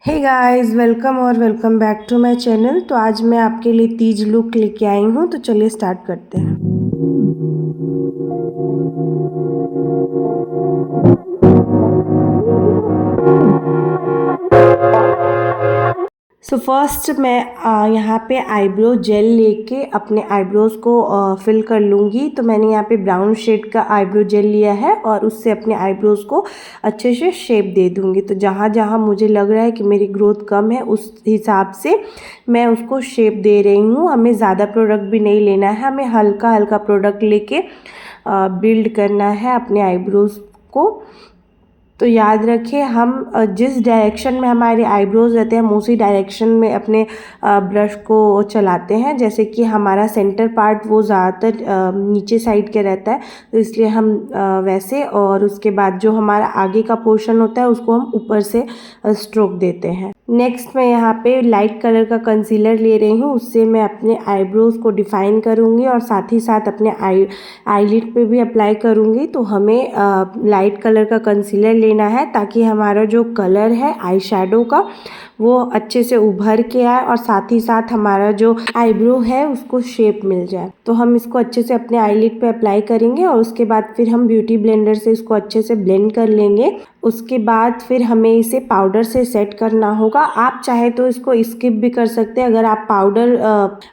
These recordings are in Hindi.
Hey guys, welcome back to my channel. तो आज मैं आपके लिए तीज लुक लेके आई हूँ, तो चलिए स्टार्ट करते हैं। फर्स्ट मैं यहाँ पे आईब्रो जेल लेके अपने आईब्रोज़ को फिल कर लूँगी। तो मैंने यहाँ पे ब्राउन शेड का आईब्रो जेल लिया है और उससे अपने आईब्रोज़ को अच्छे से शेप दे दूँगी। तो जहाँ जहाँ मुझे लग रहा है कि मेरी ग्रोथ कम है, उस हिसाब से मैं उसको शेप दे रही हूँ। हमें ज़्यादा प्रोडक्ट भी नहीं लेना है, हमें हल्का हल्का प्रोडक्ट लेके बिल्ड करना है अपने आईब्रोज़ को। तो याद रखें, हम जिस डायरेक्शन में हमारे आईब्रोज रहते हैं, हम उसी डायरेक्शन में अपने ब्रश को चलाते हैं। जैसे कि हमारा सेंटर पार्ट वो ज़्यादातर नीचे साइड के रहता है, तो इसलिए हम वैसे, और उसके बाद जो हमारा आगे का पोर्शन होता है उसको हम ऊपर से स्ट्रोक देते हैं। नेक्स्ट मैं यहाँ पे लाइट कलर का कंसीलर ले रही हूँ, उससे मैं अपने आईब्रोज को डिफाइन करूँगी और साथ ही साथ अपने आईलिड पे भी अप्लाई करूँगी। तो हमें लाइट कलर का कंसीलर लेना है ताकि हमारा जो कलर है आई शैडो का वो अच्छे से उभर के आए और साथ ही साथ हमारा जो आईब्रो है उसको शेप मिल जाए। तो हम इसको अच्छे से अपने आईलिड पे अप्लाई करेंगे और उसके बाद फिर हम ब्यूटी ब्लेंडर से इसको अच्छे से ब्लेंड कर लेंगे। उसके बाद फिर हमें इसे पाउडर से सेट करना होगा। आप चाहे तो इसको स्किप भी कर सकते हैं अगर आप पाउडर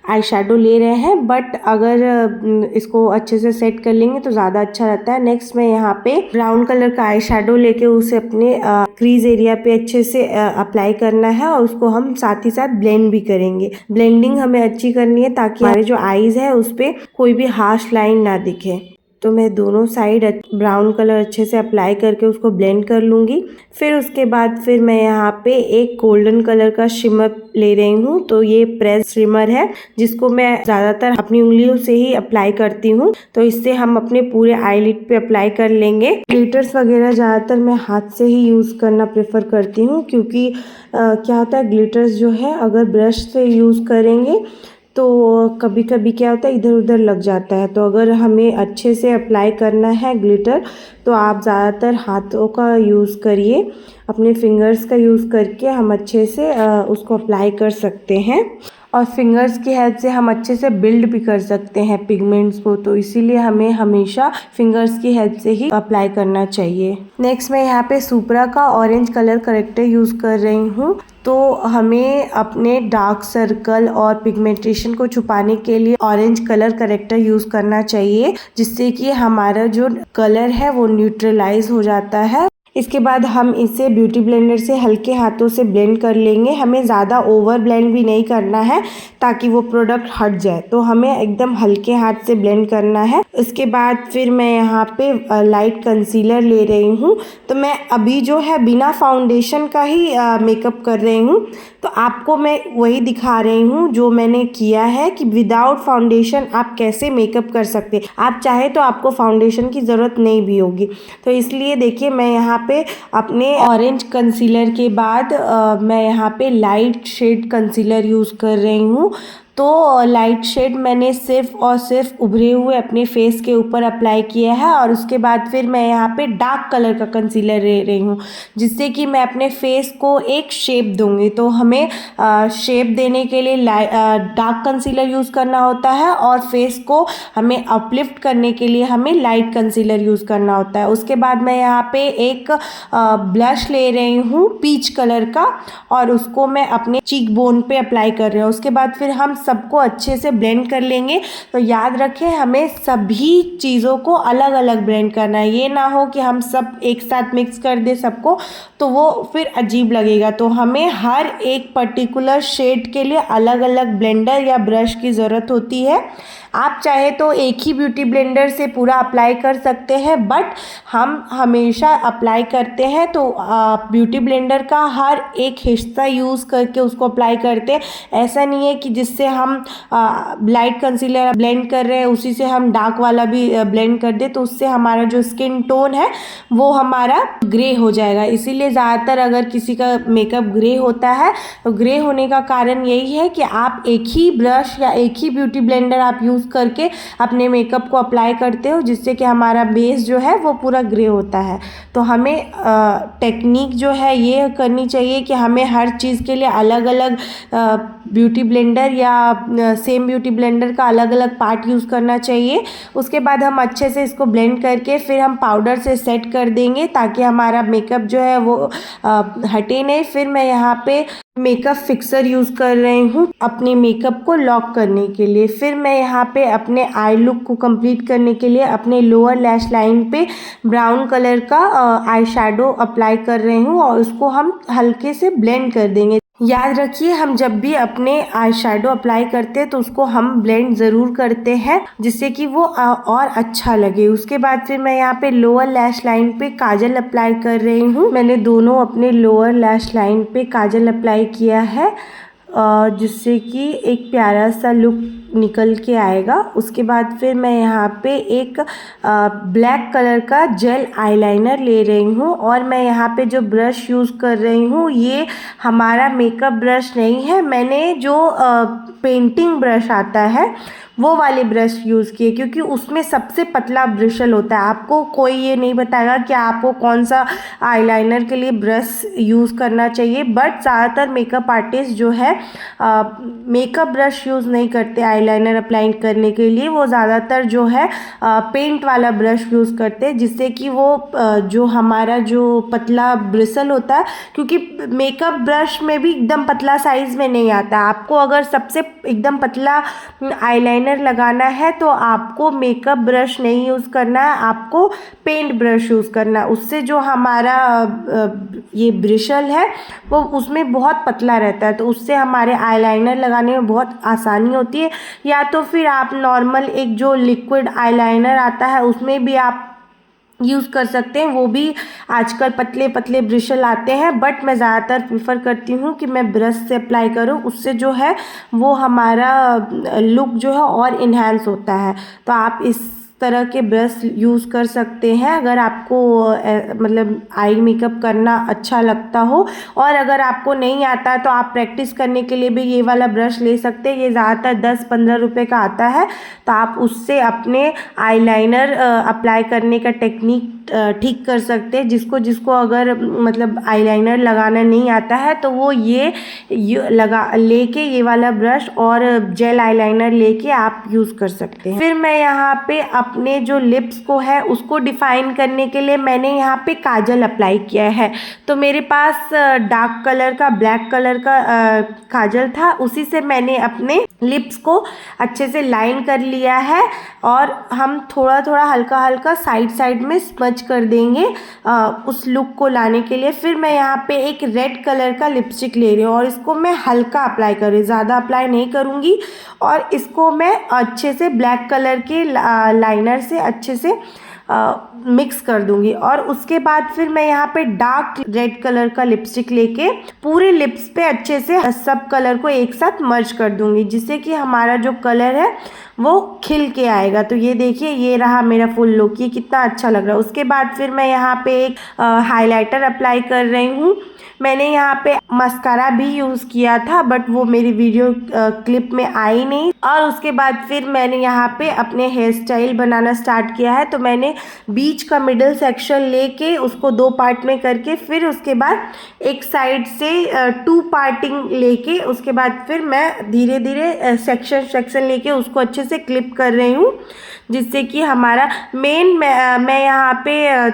आई शैडो ले रहे हैं, बट अगर इसको अच्छे से सेट कर लेंगे तो ज़्यादा अच्छा रहता है। नेक्स्ट मैं यहाँ पे ब्राउन कलर का आई शैडो लेके उसे अपने क्रीज एरिया पे अच्छे से अप्लाई करना है और उसको हम साथ ही साथ ब्लेंड भी करेंगे। ब्लेंडिंग हमें अच्छी करनी है ताकि हमारे जो आईज है उस पर कोई भी हार्श लाइन ना दिखे। तो मैं दोनों साइड ब्राउन कलर अच्छे से अप्लाई करके उसको ब्लेंड कर लूँगी। फिर उसके बाद फिर मैं यहाँ पे एक गोल्डन कलर का शिमर ले रही हूँ। तो ये प्रेस शिमर है जिसको मैं ज़्यादातर अपनी उंगलियों से ही अप्लाई करती हूँ। तो इससे हम अपने पूरे आईलिड पे अप्लाई कर लेंगे। ग्लिटर्स वगैरह ज़्यादातर मैं हाथ से ही यूज़ करना प्रेफर करती हूँ, क्योंकि क्या होता है, ग्लिटर्स जो है अगर ब्रश से यूज़ करेंगे तो कभी कभी क्या होता है, इधर उधर लग जाता है। तो अगर हमें अच्छे से अप्लाई करना है ग्लिटर तो आप ज़्यादातर हाथों का यूज़ करिए, अपने फिंगर्स का यूज़ करके हम अच्छे से उसको अप्लाई कर सकते हैं। और फिंगर्स की हेल्प से हम अच्छे से बिल्ड भी कर सकते हैं पिगमेंट्स को, तो इसीलिए हमें हमेशा फिंगर्स की हेल्प से ही अप्लाई करना चाहिए। नेक्स्ट मैं यहाँ पे सुपरा का ऑरेंज कलर करेक्टर यूज़ कर रही हूँ। तो हमें अपने डार्क सर्कल और पिगमेंटेशन को छुपाने के लिए ऑरेंज कलर करेक्टर यूज़ करना चाहिए, जिससे कि हमारा जो कलर है वो न्यूट्रलाइज हो जाता है। इसके बाद हम इसे ब्यूटी ब्लेंडर से हल्के हाथों से ब्लेंड कर लेंगे। हमें ज़्यादा ओवर ब्लेंड भी नहीं करना है ताकि वो प्रोडक्ट हट जाए, तो हमें एकदम हल्के हाथ से ब्लेंड करना है। उसके बाद फिर मैं यहाँ पे लाइट कंसीलर ले रही हूँ। तो मैं अभी जो है बिना फाउंडेशन का ही मेकअप कर रही हूँ, तो आपको मैं वही दिखा रही हूँ जो मैंने किया है कि विदाउट फाउंडेशन आप कैसे मेकअप कर सकते हैं। आप चाहे तो आपको फाउंडेशन की ज़रूरत नहीं भी होगी। तो इसलिए देखिए, मैं यहाँ पे अपने ऑरेंज कंसीलर के बाद मैं यहाँ पे लाइट शेड कंसीलर यूज़ कर रही हूँ। तो लाइट शेड मैंने सिर्फ और सिर्फ उभरे हुए अपने फेस के ऊपर अप्लाई किया है और उसके बाद फिर मैं यहाँ पे डार्क कलर का कंसीलर ले रही हूँ, जिससे कि मैं अपने फेस को एक शेप दूंगी। तो हमें शेप देने के लिए डार्क कंसीलर यूज़ करना होता है और फेस को हमें अपलिफ्ट करने के लिए हमें लाइट कंसीलर यूज़ करना होता है। उसके बाद मैं यहाँ पे एक ब्लश ले रही हूँ पीच कलर का और उसको मैं अपने चीक बोन पे अप्लाई कर रही हूँ। उसके बाद फिर हम सबको अच्छे से ब्लेंड कर लेंगे। तो याद रखें, हमें सभी चीज़ों को अलग अलग ब्लेंड करना है। ये ना हो कि हम सब एक साथ मिक्स कर दे सबको, तो वो फिर अजीब लगेगा। तो हमें हर एक पर्टिकुलर शेड के लिए अलग अलग ब्लेंडर या ब्रश की ज़रूरत होती है। आप चाहे तो एक ही ब्यूटी ब्लेंडर से पूरा अप्लाई कर सकते हैं, बट हम हमेशा अप्लाई करते हैं तो ब्यूटी ब्लेंडर का हर एक हिस्सा यूज़ करके उसको अप्लाई करते हैं। ऐसा नहीं है कि जिससे हम लाइट कंसीलर ब्लेंड कर रहे हैं उसी से हम डार्क वाला भी ब्लेंड कर दे तो उससे हमारा जो स्किन टोन है वो हमारा ग्रे हो जाएगा। इसीलिए ज़्यादातर अगर किसी का मेकअप ग्रे होता है तो ग्रे होने का कारण यही है कि आप एक ही ब्रश या एक ही ब्यूटी ब्लेंडर आप यूज़ करके अपने मेकअप को अप्लाई करते हो, जिससे कि हमारा बेस जो है वो पूरा ग्रे होता है। तो हमें टेक्निक जो है ये करनी चाहिए कि हमें हर चीज़ के लिए अलग अलग ब्यूटी ब्लेंडर या सेम ब्यूटी ब्लेंडर का अलग अलग पार्ट यूज़ करना चाहिए। उसके बाद हम अच्छे से इसको ब्लेंड करके फिर हम पाउडर से सेट कर देंगे ताकि हमारा मेकअप जो है वो हटे नहीं। फिर मैं यहाँ पे मेकअप फिक्सर यूज़ कर रही हूँ अपने मेकअप को लॉक करने के लिए। फिर मैं यहाँ पे अपने आई लुक को कंप्लीट करने के लिए अपने लोअर लैश लाइन पे ब्राउन कलर का आई शैडो अप्लाई कर रही हूँ और उसको हम हल्के से ब्लेंड कर देंगे। याद रखिए हम जब भी अपने आई शैडो अप्लाई करते हैं तो उसको हम ब्लेंड ज़रूर करते हैं जिससे कि वो और अच्छा लगे। उसके बाद फिर मैं यहाँ पे लोअर लैश लाइन पे काजल अप्लाई कर रही हूँ। मैंने दोनों अपने लोअर लैश लाइन पे काजल अप्लाई किया है जिससे कि एक प्यारा सा लुक निकल के आएगा। उसके बाद फिर मैं यहाँ पे एक ब्लैक कलर का जेल आईलाइनर ले रही हूँ और मैं यहाँ पे जो ब्रश यूज़ कर रही हूँ ये हमारा मेकअप ब्रश नहीं है, मैंने जो पेंटिंग ब्रश आता है वो वाले ब्रश यूज़ किए क्योंकि उसमें सबसे पतला ब्रिशल होता है। आपको कोई ये नहीं बताएगा कि आपको कौन सा आईलाइनर के लिए ब्रश यूज़ करना चाहिए, बट ज़्यादातर मेकअप आर्टिस्ट जो है मेकअप ब्रश यूज़ नहीं करते आईलाइनर अप्लाई करने के लिए। वो ज़्यादातर जो है पेंट वाला ब्रश यूज़ करते हैं जिससे कि वो जो हमारा जो पतला ब्रिसल होता है, क्योंकि मेकअप ब्रश में भी एकदम पतला साइज़ में नहीं आता। आपको अगर सबसे एकदम पतला आईलाइनर लगाना है तो आपको मेकअप ब्रश नहीं यूज़ करना है, आपको पेंट ब्रश यूज़ करना है। उससे जो हमारा ये ब्रिशल है वो उसमें बहुत पतला रहता है तो उससे हमारे आईलाइनर लगाने में बहुत आसानी होती है। या तो फिर आप नॉर्मल एक जो लिक्विड आईलाइनर आता है उसमें भी आप यूज़ कर सकते हैं, वो भी आजकल पतले पतले ब्रिशल आते हैं, बट मैं ज़्यादातर प्रीफर करती हूँ कि मैं ब्रश से अप्लाई करूँ। उससे जो है वो हमारा लुक जो है और इन्हांस होता है। तो आप इस तरह के ब्रश यूज़ कर सकते हैं अगर आपको मतलब आई मेकअप करना अच्छा लगता हो। और अगर आपको नहीं आता तो आप प्रैक्टिस करने के लिए भी ये वाला ब्रश ले सकते हैं। ये ज़्यादातर 10-15 रुपए का आता है तो आप उससे अपने आईलाइनर अप्लाई करने का टेक्निक ठीक कर सकते हैं। जिसको जिसको अगर मतलब आईलाइनर लगाना नहीं आता है तो वो ये लेके ये वाला ब्रश और जेल आईलाइनर लेके आप यूज़ कर सकते हैं। फिर मैं यहाँ पे अपने जो लिप्स को है उसको डिफ़ाइन करने के लिए मैंने यहाँ पे काजल अप्लाई किया है। तो मेरे पास डार्क कलर का ब्लैक कलर का काजल था, उसी से मैंने अपने लिप्स को अच्छे से लाइन कर लिया है और हम थोड़ा थोड़ा हल्का हल्का साइड में स्मच कर देंगे उस लुक को लाने के लिए। फिर मैं यहाँ पे एक रेड कलर का लिपस्टिक ले रही हूँ और इसको मैं हल्का अप्लाई कर रही हूँ, ज़्यादा अप्लाई नहीं करूँगी। और इसको मैं अच्छे से ब्लैक कलर के लाइनर से अच्छे से मिक्स कर दूंगी। और उसके बाद फिर मैं यहाँ पे डार्क रेड कलर का लिपस्टिक लेके पूरे लिप्स पे अच्छे से सब कलर को एक साथ मर्ज कर दूंगी जिससे कि हमारा जो कलर है वो खिल के आएगा। तो ये देखिए ये रहा मेरा फुल लुक, ये कितना अच्छा लग रहा है। उसके बाद फिर मैं यहाँ पे एक हाइलाइटर अप्लाई कर रही हूँ। मैंने यहाँ पे मस्कारा भी यूज़ किया था बट वो मेरी वीडियो क्लिप में आई नहीं। और उसके बाद फिर मैंने यहाँ पे अपने हेयर स्टाइल बनाना स्टार्ट किया है। तो मैंने बीच का मिडल सेक्शन लेके उसको 2 पार्ट में करके फिर उसके बाद एक साइड से 2 पार्टिंग लेके उसके बाद फिर मैं धीरे धीरे सेक्शन लेके उसको अच्छे से क्लिप कर रही हूँ जिससे कि हमारा मैं यहाँ पे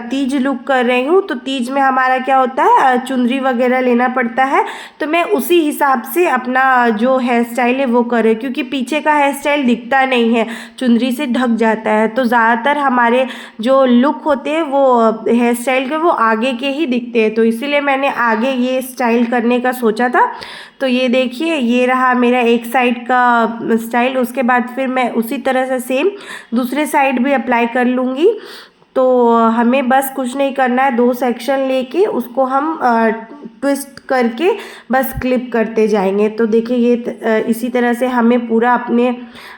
तीज लुक कर रही हूँ। तो तीज में हमारा क्या होता है चुनरी वगैरह लेना पड़ता है, तो मैं उसी हिसाब से अपना जो हेयर स्टाइल है वो कर रही हूँ क्योंकि पीछे का हेयर स्टाइल दिखता नहीं है, चुनरी से ढक जाता है। तो ज़्यादातर हमारे जो लुक होते हैं वो हेयर स्टाइल के वो आगे के ही दिखते हैं, तो इसीलिए मैंने आगे ये स्टाइल करने का सोचा था। तो ये देखिए ये रहा मेरा एक साइड का स्टाइल। उसके बाद फिर मैं उसी तरह से सेम दूसरे साइड भी अप्लाई कर लूँगी। तो हमें बस कुछ नहीं करना है, 2 सेक्शन लेके उसको हम ट्विस्ट करके बस क्लिप करते जाएंगे। तो देखिए ये इसी तरह से हमें पूरा अपने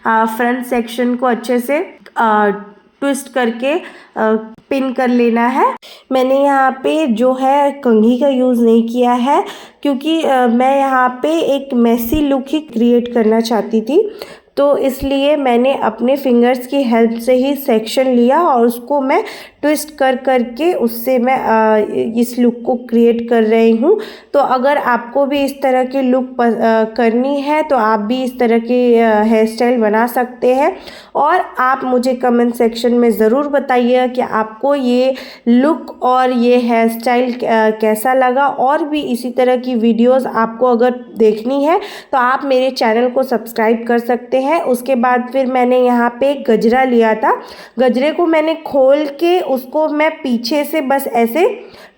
फ्रंट सेक्शन को अच्छे से ट्विस्ट करके पिन कर लेना है। मैंने यहाँ पे जो है कंघी का यूज़ नहीं किया है, क्योंकि मैं यहाँ पे एक मेसी लुक ही क्रिएट करना चाहती थी, तो इसलिए मैंने अपने फिंगर्स की हेल्प से ही सेक्शन लिया और उसको मैं ट्विस्ट कर करके उससे मैं इस लुक को क्रिएट कर रही हूँ। तो अगर आपको भी इस तरह की लुक करनी है तो आप भी इस तरह की हेयर स्टाइल बना सकते हैं, और आप मुझे कमेंट सेक्शन में ज़रूर बताइए कि आपको ये लुक और ये हेयर स्टाइल कैसा लगा। और भी इसी तरह की वीडियोस आपको अगर देखनी है तो आप मेरे चैनल को सब्सक्राइब कर सकते हैं। उसके बाद फिर मैंने यहाँ पे एक गजरा लिया था, गजरे को मैंने खोल के उसको मैं पीछे से बस ऐसे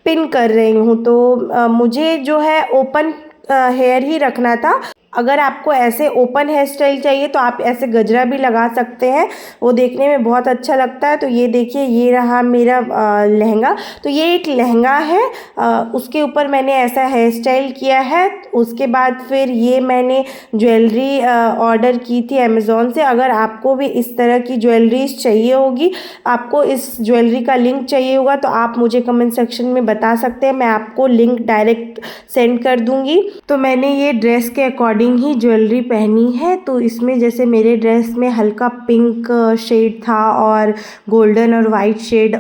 पिन कर रही हूँ। तो मुझे जो है ओपन हेयर ही रखना था। अगर आपको ऐसे ओपन हेयर स्टाइल चाहिए तो आप ऐसे गजरा भी लगा सकते हैं, वो देखने में बहुत अच्छा लगता है। तो ये देखिए ये रहा मेरा लहंगा। तो ये एक लहंगा है, उसके ऊपर मैंने ऐसा हेयर स्टाइल किया है। उसके बाद फिर ये मैंने ज्वेलरी ऑर्डर की थी अमेज़ॉन से। अगर आपको भी इस तरह की ज्वेलरीज चाहिए होगी, आपको इस ज्वेलरी का लिंक चाहिए होगा, तो आप मुझे कमेंट सेक्शन में बता सकते हैं, मैं आपको लिंक डायरेक्ट सेंड कर दूँगी। तो मैंने ये ड्रेस के अकॉर्डिंग ही ज्वेलरी पहनी है। तो इसमें जैसे मेरे ड्रेस में हल्का पिंक शेड था और गोल्डन और वाइट शेड,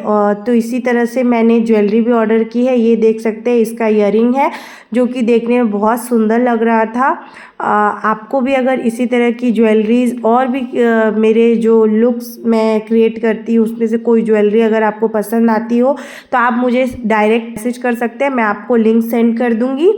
तो इसी तरह से मैंने ज्वेलरी भी ऑर्डर की है। ये देख सकते हैं इसका ईयरिंग है, जो कि देखने में बहुत सुंदर लग रहा था। आपको भी अगर इसी तरह की ज्वेलरीज और भी मेरे जो लुक्स मैं क्रिएट करती हूँ उसमें से कोई ज्वेलरी अगर आपको पसंद आती हो तो आप मुझे डायरेक्ट मैसेज कर सकते हैं, मैं आपको लिंक सेंड कर दूँगी।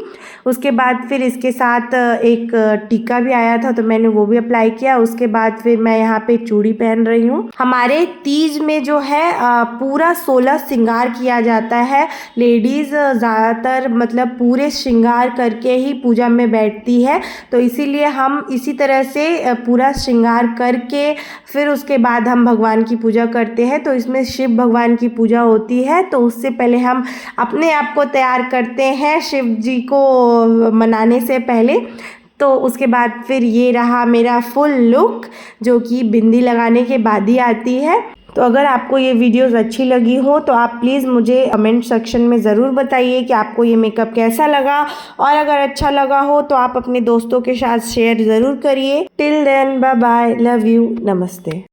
उसके बाद फिर इसके साथ एक टीका भी आया था, तो मैंने वो भी अप्लाई किया। उसके बाद फिर मैं यहाँ पे चूड़ी पहन रही हूँ। हमारे तीज में जो है पूरा 16 श्रृंगार किया जाता है। लेडीज़ ज़्यादातर मतलब पूरे श्रृंगार करके ही पूजा में बैठती है, तो इसीलिए हम इसी तरह से पूरा श्रृंगार करके फिर उसके बाद हम भगवान की पूजा करते हैं। तो इसमें शिव भगवान की पूजा होती है, तो उससे पहले हम अपने आप को तैयार करते हैं शिव जी को मनाने से पहले। तो उसके बाद फिर ये रहा मेरा फुल लुक, जो कि बिंदी लगाने के बाद ही आती है। तो अगर आपको ये वीडियोस अच्छी लगी हो तो आप प्लीज़ मुझे कमेंट सेक्शन में ज़रूर बताइए कि आपको ये मेकअप कैसा लगा, और अगर अच्छा लगा हो तो आप अपने दोस्तों के साथ शेयर ज़रूर करिए। Till then bye bye, love you, नमस्ते।